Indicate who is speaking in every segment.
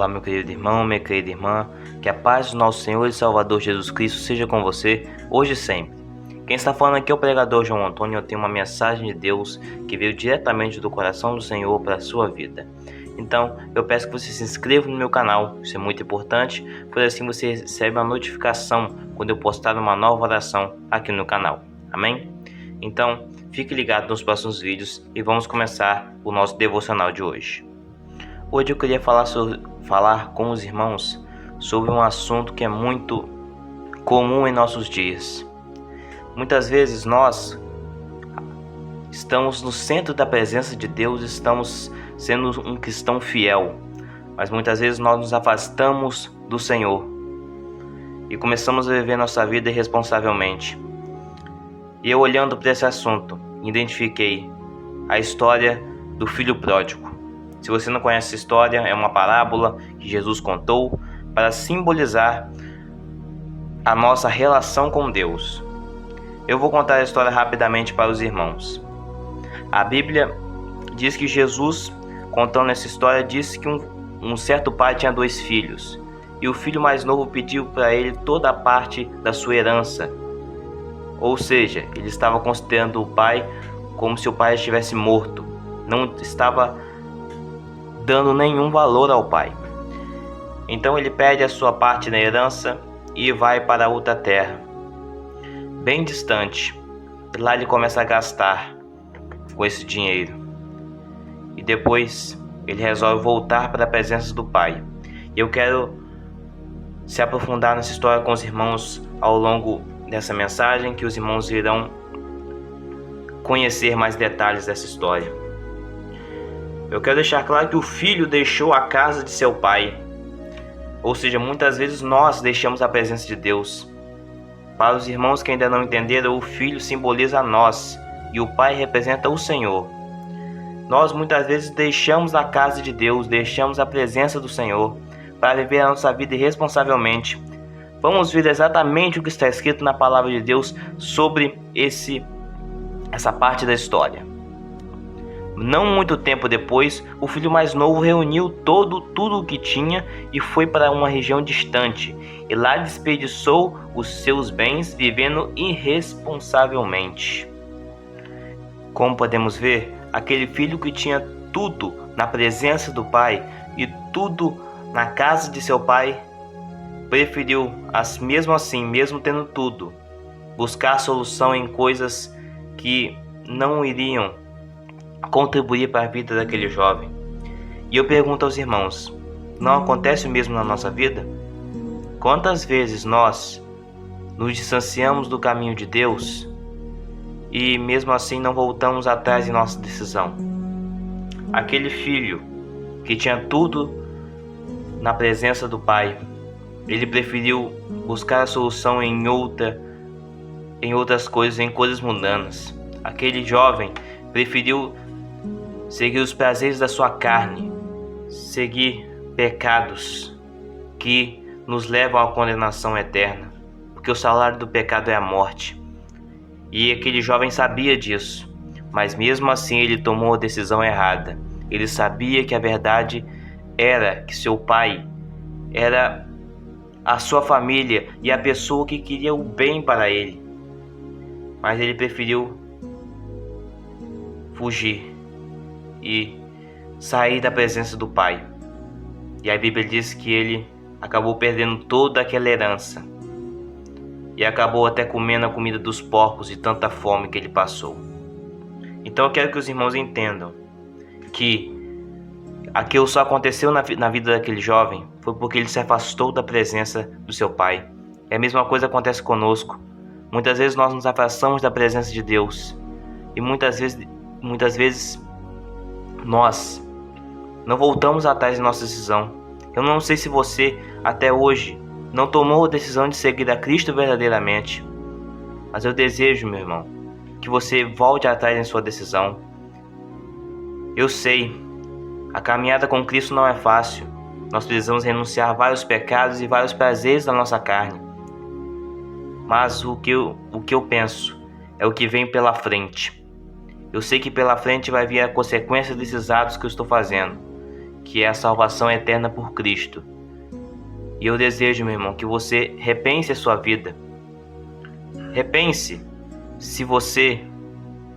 Speaker 1: Olá, meu querido irmão, minha querida irmã, que a paz do nosso Senhor e Salvador Jesus Cristo seja com você, hoje e sempre. Quem está falando aqui é o pregador João Antônio. Eu tenho uma mensagem de Deus que veio diretamente do coração do Senhor para a sua vida. Então, eu peço que você se inscreva no meu canal, isso é muito importante, pois assim você recebe uma notificação quando eu postar uma nova oração aqui no canal. Amém? Então, fique ligado nos próximos vídeos e vamos começar o nosso devocional de hoje. Hoje eu queria falar com os irmãos sobre um assunto que é muito comum em nossos dias. Muitas vezes nós estamos no centro da presença de Deus, estamos sendo um cristão fiel, mas muitas vezes nós nos afastamos do Senhor e começamos a viver nossa vida irresponsavelmente. E eu, olhando para esse assunto, identifiquei a história do filho pródigo. Se você não conhece essa história, é uma parábola que Jesus contou para simbolizar a nossa relação com Deus. Eu vou contar a história rapidamente para os irmãos. A Bíblia diz que Jesus, contando essa história, disse que um certo pai tinha 2 filhos. E o filho mais novo pediu para ele toda a parte da sua herança. Ou seja, ele estava considerando o pai como se o pai estivesse morto. Não estava dando nenhum valor ao pai. Então ele pede a sua parte na herança e vai para outra terra, bem distante. Lá ele começa a gastar com esse dinheiro. E depois ele resolve voltar para a presença do pai. E eu quero se aprofundar nessa história com os irmãos ao longo dessa mensagem, que os irmãos irão conhecer mais detalhes dessa história. Eu quero deixar claro que o filho deixou a casa de seu pai. Ou seja, muitas vezes nós deixamos a presença de Deus. Para os irmãos que ainda não entenderam, o filho simboliza nós e o pai representa o Senhor. Nós muitas vezes deixamos a casa de Deus, deixamos a presença do Senhor para viver a nossa vida irresponsavelmente. Vamos ver exatamente o que está escrito na palavra de Deus sobre essa parte da história. Não muito tempo depois, o filho mais novo reuniu tudo o que tinha e foi para uma região distante. E lá desperdiçou os seus bens vivendo irresponsavelmente. Como podemos ver, aquele filho que tinha tudo na presença do pai e tudo na casa de seu pai, preferiu, mesmo assim, mesmo tendo tudo, buscar solução em coisas que não iriam contribuir para a vida daquele jovem. E eu pergunto aos irmãos, não acontece o mesmo na nossa vida? Quantas vezes nós nos distanciamos do caminho de Deus e mesmo assim não voltamos atrás de nossa decisão? Aquele filho que tinha tudo na presença do pai, ele preferiu buscar a solução em outras coisas, em coisas mundanas. Aquele jovem preferiu seguir os prazeres da sua carne, seguir pecados que nos levam à condenação eterna, porque o salário do pecado é a morte. E aquele jovem sabia disso, mas mesmo assim ele tomou a decisão errada. Ele sabia que a verdade era que seu pai era a sua família e a pessoa que queria o bem para ele, mas ele preferiu fugir e sair da presença do pai. E a Bíblia diz que ele acabou perdendo toda aquela herança e acabou até comendo a comida dos porcos de tanta fome que ele passou. Então eu quero que os irmãos entendam que aquilo só aconteceu na vida daquele jovem foi porque ele se afastou da presença do seu pai. E a mesma coisa acontece conosco. Muitas vezes nós nos afastamos da presença de Deus e muitas vezes nós não voltamos atrás de nossa decisão. Eu não sei se você até hoje não tomou a decisão de seguir a Cristo verdadeiramente, mas eu desejo, meu irmão, que você volte atrás em sua decisão. Eu sei, a caminhada com Cristo não é fácil. Nós precisamos renunciar a vários pecados e vários prazeres da nossa carne. Mas o que eu penso é o que vem pela frente. Eu sei que pela frente vai vir a consequência desses atos que eu estou fazendo. que é a salvação eterna por Cristo. E eu desejo, meu irmão, que você repense a sua vida. Repense se você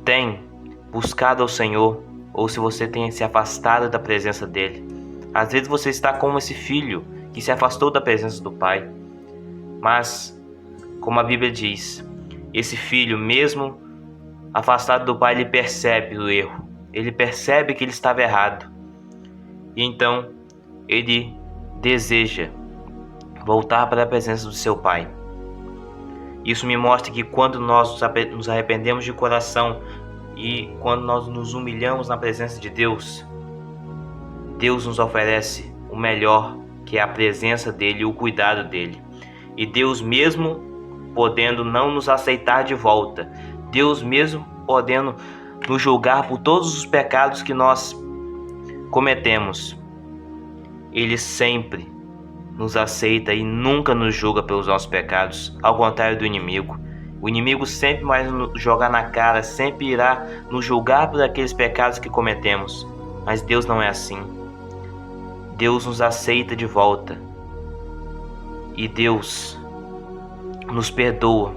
Speaker 1: tem buscado ao Senhor ou se você tem se afastado da presença dele. Às vezes você está como esse filho que se afastou da presença do Pai. Mas, como a Bíblia diz, esse filho, mesmo afastado do Pai, ele percebe o erro. Ele percebe que ele estava errado. E então, ele deseja voltar para a presença do seu Pai. Isso me mostra que quando nós nos arrependemos de coração e quando nós nos humilhamos na presença de Deus, Deus nos oferece o melhor, que é a presença dele e o cuidado dele. E Deus, mesmo podendo não nos aceitar de volta, Deus mesmo podendo nos julgar por todos os pecados que nós cometemos, Ele sempre nos aceita e nunca nos julga pelos nossos pecados, ao contrário do inimigo. O inimigo sempre vai nos jogar na cara, sempre irá nos julgar por aqueles pecados que cometemos. Mas Deus não é assim. Deus nos aceita de volta. E Deus nos perdoa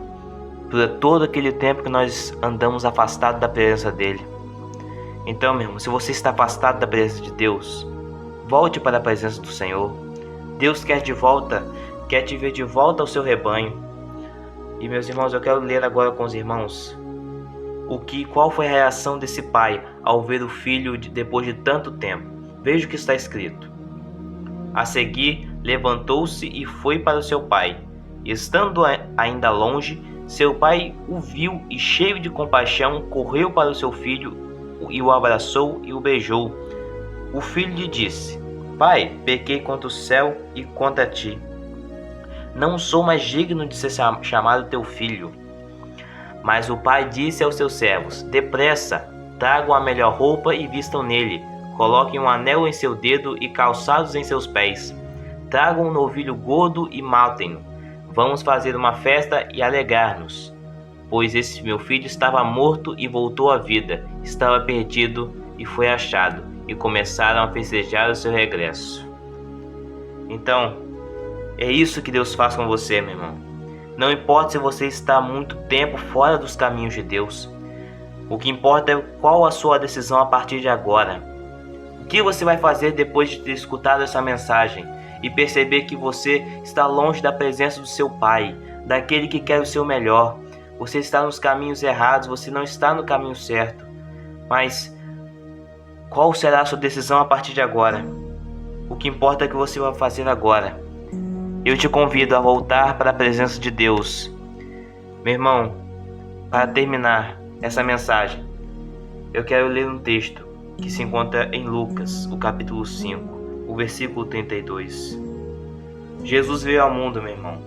Speaker 1: por todo aquele tempo que nós andamos afastados da presença dele. Então, meu irmão, se você está afastado da presença de Deus, volte para a presença do Senhor. Deus quer te ver de volta ao seu rebanho. E, meus irmãos, eu quero ler agora com os irmãos qual foi a reação desse pai ao ver o filho depois de tanto tempo. Veja o que está escrito. A seguir, levantou-se e foi para o seu pai. Estando ainda longe, seu pai o viu e, cheio de compaixão, correu para o seu filho e o abraçou e o beijou. O filho lhe disse: Pai, pequei contra o céu e contra ti. Não sou mais digno de ser chamado teu filho. Mas o pai disse aos seus servos: Depressa, tragam a melhor roupa e vistam nele. Coloquem um anel em seu dedo e calçados em seus pés. Tragam um novilho gordo e matem-no. Vamos fazer uma festa e alegrar-nos. Pois esse meu filho estava morto e voltou à vida. Estava perdido e foi achado. E começaram a festejar o seu regresso. Então, é isso que Deus faz com você, meu irmão. Não importa se você está há muito tempo fora dos caminhos de Deus. O que importa é qual a sua decisão a partir de agora. O que você vai fazer depois de ter escutado essa mensagem e perceber que você está longe da presença do seu Pai, daquele que quer o seu melhor. Você está nos caminhos errados, você não está no caminho certo. Mas qual será a sua decisão a partir de agora? O que importa é o que você vai fazer agora. Eu te convido a voltar para a presença de Deus. Meu irmão, para terminar essa mensagem, eu quero ler um texto que se encontra em Lucas, o capítulo 5, o versículo 32. Jesus veio ao mundo, meu irmão,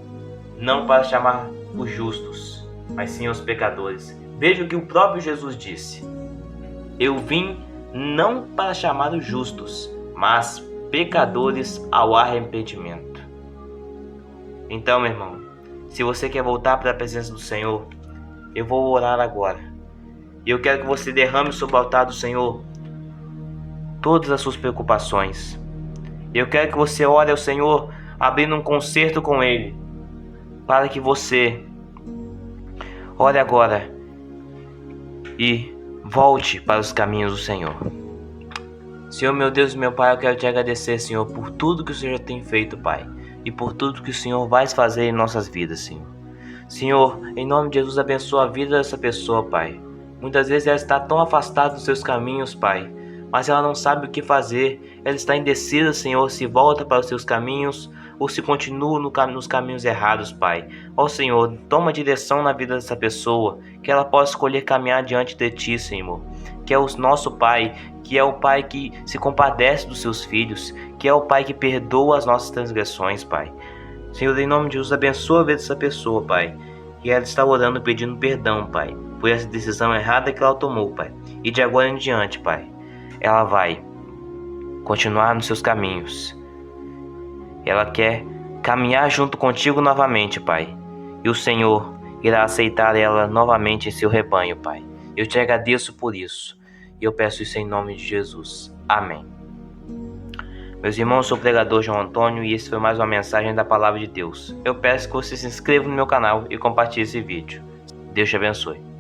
Speaker 1: não para chamar os justos, mas sim os pecadores. Veja o que o próprio Jesus disse. Eu vim não para chamar os justos, mas pecadores ao arrependimento. Então, meu irmão, se você quer voltar para a presença do Senhor, eu vou orar agora. E eu quero que você derrame sobre o altar do Senhor todas as suas preocupações. Eu quero que você ore ao Senhor, abrindo um concerto com Ele, para que você ore agora e volte para os caminhos do Senhor. Senhor, meu Deus e meu Pai, eu quero te agradecer, Senhor, por tudo que o Senhor tem feito, Pai, e por tudo que o Senhor vai fazer em nossas vidas, Senhor. Senhor, em nome de Jesus, abençoa a vida dessa pessoa, Pai. Muitas vezes ela está tão afastada dos seus caminhos, Pai, mas ela não sabe o que fazer. Ela está indecisa, Senhor, se volta para os seus caminhos ou se continua nos caminhos errados, Pai. Ó Senhor, toma direção na vida dessa pessoa, que ela possa escolher caminhar diante de Ti, Senhor, que é o nosso Pai, que é o Pai que se compadece dos seus filhos, que é o Pai que perdoa as nossas transgressões, Pai. Senhor, em nome de Jesus, abençoa a vida dessa pessoa, Pai, que ela está orando, pedindo perdão, Pai, por essa decisão errada que ela tomou, Pai. E de agora em diante, Pai, ela vai continuar nos seus caminhos. Ela quer caminhar junto contigo novamente, Pai. E o Senhor irá aceitar ela novamente em seu rebanho, Pai. Eu te agradeço por isso. E eu peço isso em nome de Jesus. Amém. Meus irmãos, eu sou o pregador João Antônio e esse foi mais uma mensagem da Palavra de Deus. Eu peço que você se inscreva no meu canal e compartilhe esse vídeo. Deus te abençoe.